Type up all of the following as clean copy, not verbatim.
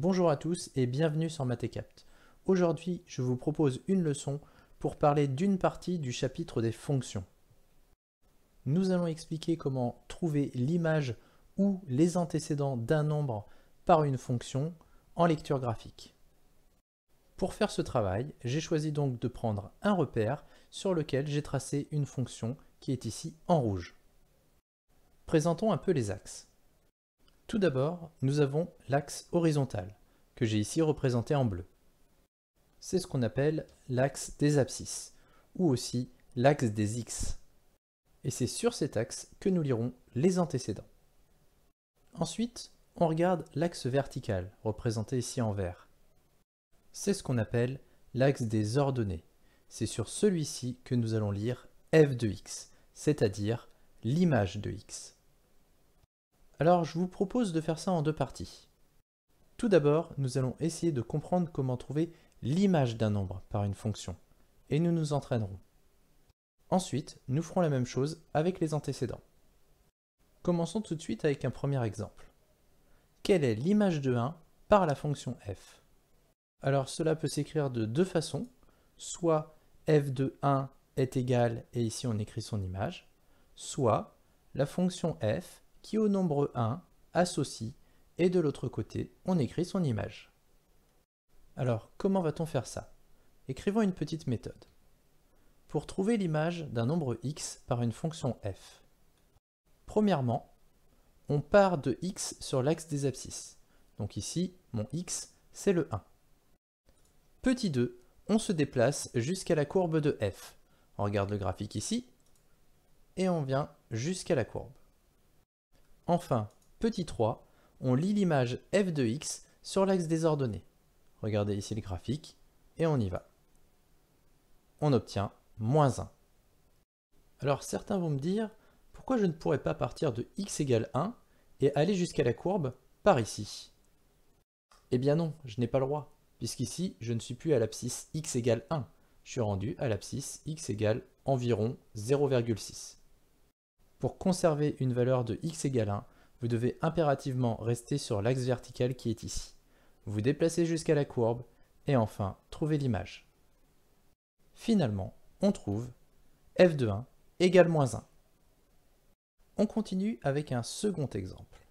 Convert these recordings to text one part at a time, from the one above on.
Bonjour à tous et bienvenue sur Mathécapt. Aujourd'hui, je vous propose une leçon pour parler d'une partie du chapitre des fonctions. Nous allons expliquer comment trouver l'image ou les antécédents d'un nombre par une fonction en lecture graphique. Pour faire ce travail, j'ai choisi donc de prendre un repère sur lequel j'ai tracé une fonction qui est ici en rouge. Présentons un peu les axes. Tout d'abord, nous avons l'axe horizontal, que j'ai ici représenté en bleu. C'est ce qu'on appelle l'axe des abscisses, ou aussi l'axe des x. Et c'est sur cet axe que nous lirons les antécédents. Ensuite, on regarde l'axe vertical, représenté ici en vert. C'est ce qu'on appelle l'axe des ordonnées. C'est sur celui-ci que nous allons lire f de x, c'est-à-dire l'image de x. Alors, je vous propose de faire ça en deux parties. Tout d'abord, nous allons essayer de comprendre comment trouver l'image d'un nombre par une fonction, et nous nous entraînerons. Ensuite, nous ferons la même chose avec les antécédents. Commençons tout de suite avec un premier exemple. Quelle est l'image de 1 par la fonction f? Alors, cela peut s'écrire de deux façons, soit f de 1 est égal, et ici on écrit son image, soit la fonction f qui au nombre 1 associe, et de l'autre côté, on écrit son image. Alors, comment va-t-on faire ça? Écrivons une petite méthode. Pour trouver l'image d'un nombre x par une fonction f. Premièrement, on part de x sur l'axe des abscisses. Donc ici, mon x, c'est le 1. Petit 2, on se déplace jusqu'à la courbe de f. On regarde le graphique ici, et on vient jusqu'à la courbe. Enfin, petit 3, on lit l'image f de x sur l'axe des ordonnées. Regardez ici le graphique, et on y va. On obtient moins 1. Alors certains vont me dire, pourquoi je ne pourrais pas partir de x égale 1 et aller jusqu'à la courbe par ici? Eh bien non, je n'ai pas le droit, puisqu'ici je ne suis plus à l'abscisse x égale 1, je suis rendu à l'abscisse x égale environ 0,6. Pour conserver une valeur de x égale 1, vous devez impérativement rester sur l'axe vertical qui est ici. Vous vous déplacez jusqu'à la courbe, et enfin, trouvez l'image. Finalement, on trouve f de 1 égale moins 1. On continue avec un second exemple.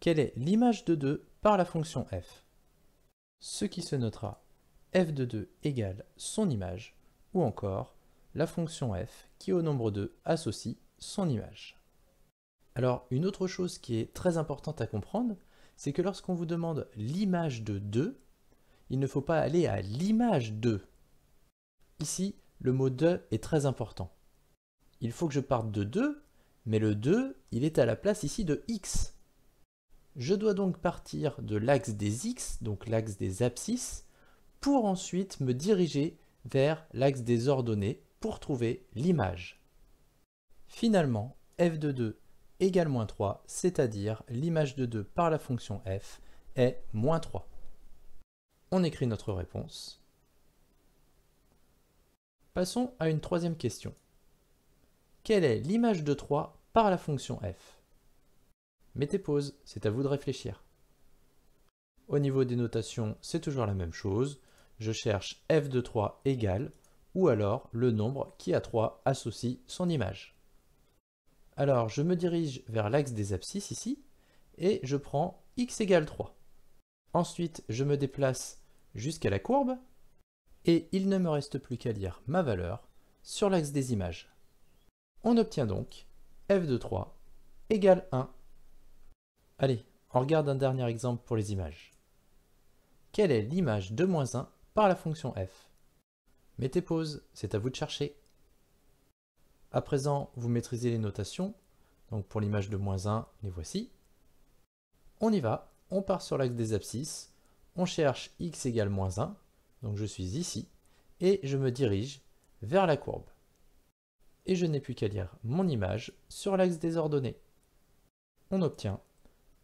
Quelle est l'image de 2 par la fonction f? Ce qui se notera f de 2 égale son image, ou encore la fonction f qui au nombre 2 associe son image. Alors, une autre chose qui est très importante à comprendre, c'est que lorsqu'on vous demande l'image de 2, il ne faut pas aller à l'image de. Ici, le mot de est très important. Il faut que je parte de 2, mais le 2, il est à la place ici de x. Je dois donc partir de l'axe des x, donc l'axe des abscisses, pour ensuite me diriger vers l'axe des ordonnées pour trouver l'image. Finalement, f de 2 égale moins 3, c'est-à-dire l'image de 2 par la fonction f est moins 3. On écrit notre réponse. Passons à une troisième question. Quelle est l'image de 3 par la fonction f? Mettez pause, c'est à vous de réfléchir. Au niveau des notations, c'est toujours la même chose. Je cherche f de 3 égale, ou alors le nombre qui à 3 associe son image. Alors, je me dirige vers l'axe des abscisses ici, et je prends x égale 3. Ensuite, je me déplace jusqu'à la courbe, et il ne me reste plus qu'à lire ma valeur sur l'axe des images. On obtient donc f de 3 égale 1. Allez, on regarde un dernier exemple pour les images. Quelle est l'image de moins 1 par la fonction f? Mettez pause, c'est à vous de chercher. À présent, vous maîtrisez les notations. Donc pour l'image de moins 1, les voici. On y va, on part sur l'axe des abscisses, on cherche x égale moins 1, donc je suis ici, et je me dirige vers la courbe. Et je n'ai plus qu'à lire mon image sur l'axe des ordonnées. On obtient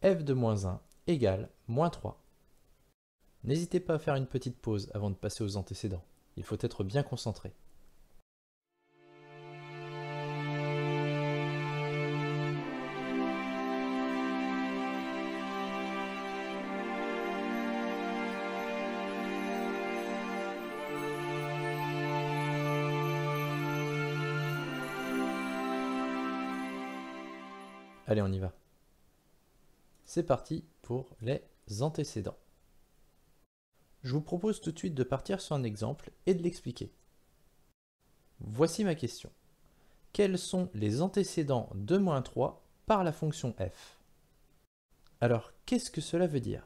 f de moins 1 égale moins 3. N'hésitez pas à faire une petite pause avant de passer aux antécédents. Il faut être bien concentré. Allez, on y va. C'est parti pour les antécédents. Je vous propose tout de suite de partir sur un exemple et de l'expliquer. Voici ma question. Quels sont les antécédents de -3 par la fonction f? Alors, qu'est-ce que cela veut dire?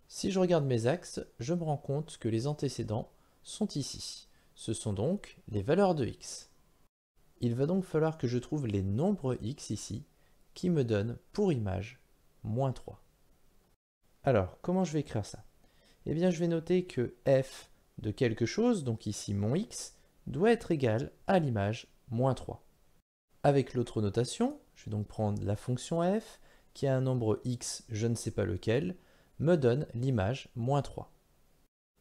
Si je regarde mes axes, je me rends compte que les antécédents sont ici. Ce sont donc les valeurs de x. Il va donc falloir que je trouve les nombres x ici qui me donnent pour image -3. Alors, comment je vais écrire ça? Eh bien, je vais noter que f de quelque chose, donc ici mon x, doit être égal à l'image -3. Avec l'autre notation, je vais donc prendre la fonction f, qui a un nombre x, je ne sais pas lequel, me donne l'image -3.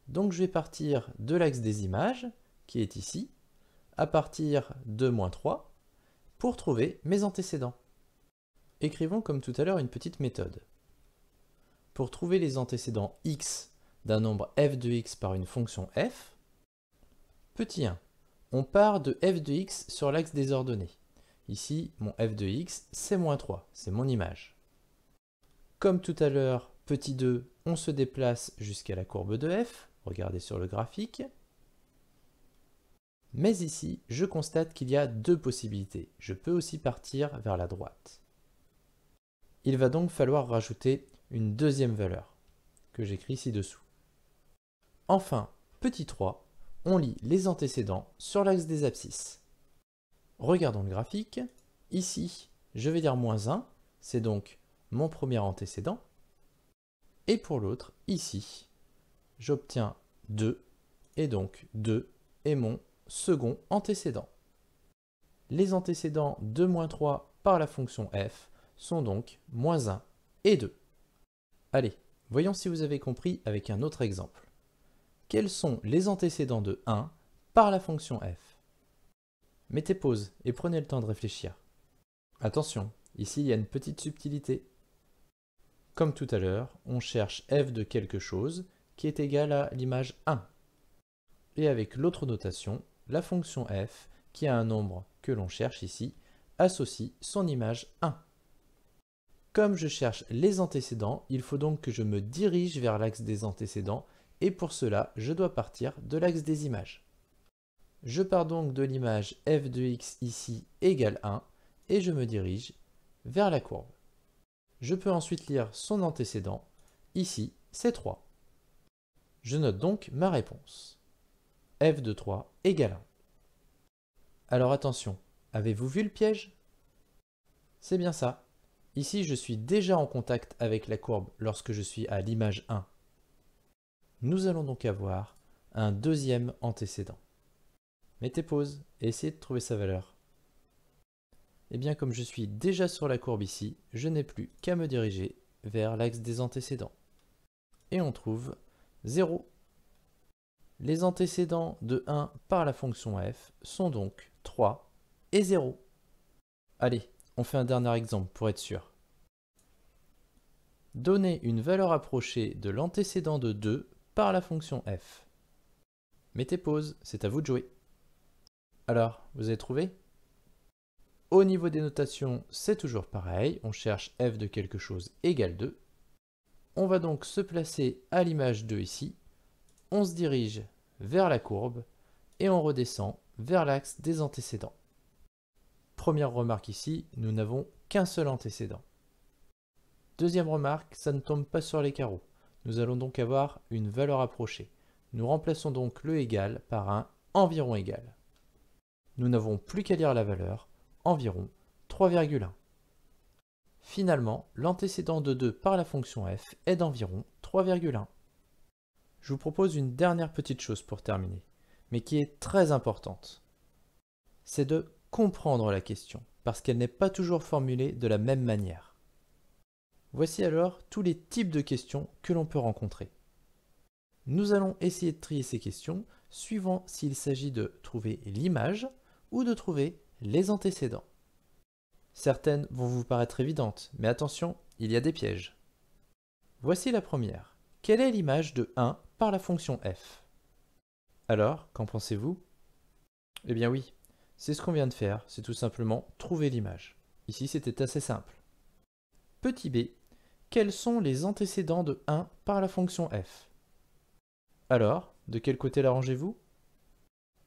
Donc je vais partir de l'axe des images, qui est ici, à partir de -3, pour trouver mes antécédents. Écrivons comme tout à l'heure une petite méthode. Pour trouver les antécédents x d'un nombre f de x par une fonction f, petit 1, on part de f de x sur l'axe des ordonnées. Ici, mon f de x, c'est -3, c'est mon image. Comme tout à l'heure, petit 2, on se déplace jusqu'à la courbe de f, regardez sur le graphique. Mais ici, je constate qu'il y a deux possibilités. Je peux aussi partir vers la droite. Il va donc falloir rajouter une deuxième valeur, que j'écris ci-dessous. Enfin, petit 3, on lit les antécédents sur l'axe des abscisses. Regardons le graphique. Ici, je vais dire -1, c'est donc mon premier antécédent. Et pour l'autre, ici, j'obtiens 2, et donc 2 est mon second antécédent. Les antécédents de -3 par la fonction f sont donc -1 et 2. Allez, voyons si vous avez compris avec un autre exemple. Quels sont les antécédents de 1 par la fonction f? Mettez pause et prenez le temps de réfléchir. Attention, ici il y a une petite subtilité. Comme tout à l'heure, on cherche f de quelque chose qui est égal à l'image 1. Et avec l'autre notation, la fonction f, qui a un nombre que l'on cherche ici, associe son image 1. Comme je cherche les antécédents, il faut donc que je me dirige vers l'axe des antécédents, et pour cela, je dois partir de l'axe des images. Je pars donc de l'image f de x ici égale 1, et je me dirige vers la courbe. Je peux ensuite lire son antécédent, ici c'est 3. Je note donc ma réponse. F de 3 égale 1. Alors attention, avez-vous vu le piège? C'est bien ça. Ici, je suis déjà en contact avec la courbe lorsque je suis à l'image 1. Nous allons donc avoir un deuxième antécédent. Mettez pause et essayez de trouver sa valeur. Et bien comme je suis déjà sur la courbe ici, je n'ai plus qu'à me diriger vers l'axe des antécédents. Et on trouve 0. Les antécédents de 1 par la fonction f sont donc 3 et 0. Allez, on fait un dernier exemple pour être sûr. Donnez une valeur approchée de l'antécédent de 2 par la fonction f. Mettez pause, c'est à vous de jouer. Alors, vous avez trouvé? Au niveau des notations, c'est toujours pareil, on cherche f de quelque chose égale 2. On va donc se placer à l'image 2 ici, on se dirige vers la courbe et on redescend vers l'axe des antécédents. Première remarque ici, nous n'avons qu'un seul antécédent. Deuxième remarque, ça ne tombe pas sur les carreaux. Nous allons donc avoir une valeur approchée. Nous remplaçons donc le égal par un environ égal. Nous n'avons plus qu'à lire la valeur, environ 3,1. Finalement, l'antécédent de 2 par la fonction f est d'environ 3,1. Je vous propose une dernière petite chose pour terminer, mais qui est très importante. C'est de comprendre la question, parce qu'elle n'est pas toujours formulée de la même manière. Voici alors tous les types de questions que l'on peut rencontrer. Nous allons essayer de trier ces questions suivant s'il s'agit de trouver l'image ou de trouver les antécédents. Certaines vont vous paraître évidentes, mais attention, il y a des pièges. Voici la première. Quelle est l'image de 1 par la fonction f? Alors, qu'en pensez-vous? Eh bien oui, c'est ce qu'on vient de faire, c'est tout simplement trouver l'image. Ici, c'était assez simple. Petit b, quels sont les antécédents de 1 par la fonction f? Alors, de quel côté la rangez-vous?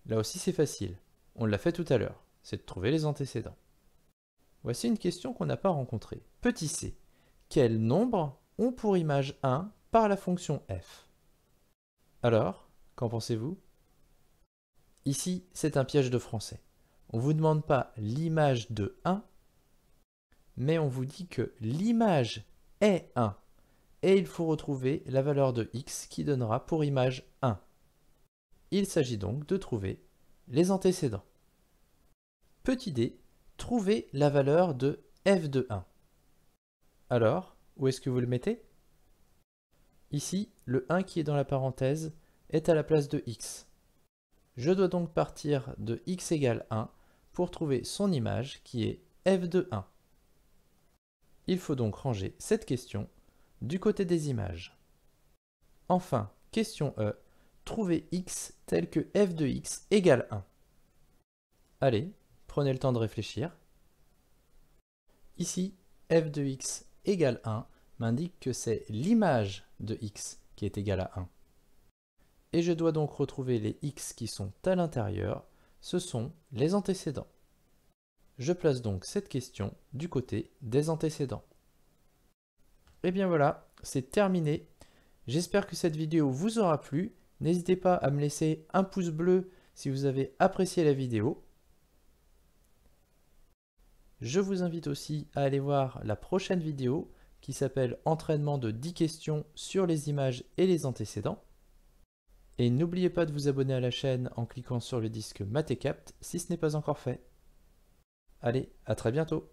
Là aussi, c'est facile. On l'a fait tout à l'heure, c'est de trouver les antécédents. Voici une question qu'on n'a pas rencontrée. Petit c, quels nombres ont pour image 1 par la fonction f? Alors, qu'en pensez-vous? Ici, c'est un piège de français. On ne vous demande pas l'image de 1, mais on vous dit que l'image est 1. Et il faut retrouver la valeur de x qui donnera pour image 1. Il s'agit donc de trouver les antécédents. Petit d, trouver la valeur de f de 1. Alors, où est-ce que vous le mettez? Ici, le 1 qui est dans la parenthèse est à la place de x. Je dois donc partir de x égale 1 pour trouver son image qui est f de 1. Il faut donc ranger cette question du côté des images. Enfin, question E, trouver x tel que f de x égale 1. Allez, prenez le temps de réfléchir. Ici, f de x égale 1 m'indique que c'est l'image de x qui est égale à 1. Et je dois donc retrouver les x qui sont à l'intérieur, ce sont les antécédents. Je place donc cette question du côté des antécédents. Et bien voilà, c'est terminé. J'espère que cette vidéo vous aura plu. N'hésitez pas à me laisser un pouce bleu si vous avez apprécié la vidéo. Je vous invite aussi à aller voir la prochaine vidéo qui s'appelle Entraînement de 10 questions sur les images et les antécédents. Et n'oubliez pas de vous abonner à la chaîne en cliquant sur le disque Math et Capt si ce n'est pas encore fait. Allez, à très bientôt!